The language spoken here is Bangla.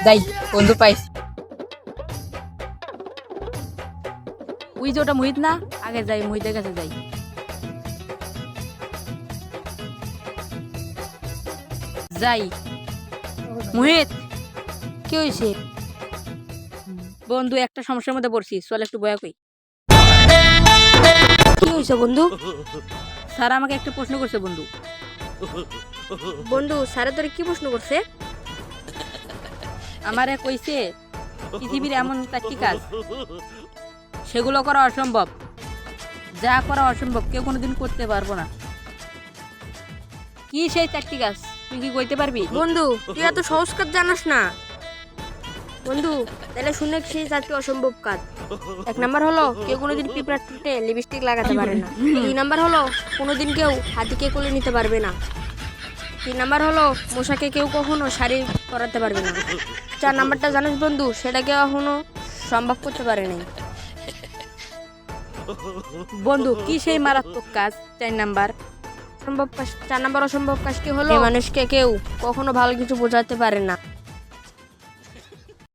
যাই, বন্ধু পাইছি। ওই যে ওটা মুহিত না, আগে যাই, মুহিতের কাছে যাই। যাই। মুহিত, কি হয়েছে? বন্ধু, একটা সমস্যার মধ্যে পড়ছি, চল একটু বয়া কই। কি হয়েছে বন্ধু? স্যার আমাকে একটা প্রশ্ন করছে বন্ধু। বন্ধু, স্যারে তোরে কি প্রশ্ন করছে? আমারে কইছে পৃথিবীর এমন 4টি কাজ সেগুলো করা অসম্ভব, যা করা অসম্ভব কেউ কোনোদিন করতে পারবো না। কি সেই 4টি কাজ, তুই কি কইতে পারবি? বন্ধু, তুই এত সহজ কাজ জানাস না। বন্ধু, তাহলে শুনে সেই 4টি অসম্ভব কাজ। 1 নাম্বার হলো কেউ কোনোদিন পিঁপড়ার ঠোঁটে লিপস্টিক লাগাতে পারে না। 2 নাম্বার হলো কোনোদিন কেউ হাতিকে কোলে নিতে পারবে না। 3 নাম্বার হলো মশাকে কেউ কখনো শাড়ি পরাতে পারবে না। 4 নাম্বারটা জানিস বন্ধু, সেটাকে কখনো সম্ভব করতে পারে নাই। বন্ধু, কি সেই মারাত্মক কাজ 4 নাম্বার? 4 নাম্বার অসম্ভব কাজটি হলো মানুষকে কেউ কখনো ভালো কিছু বোঝাতে পারে না।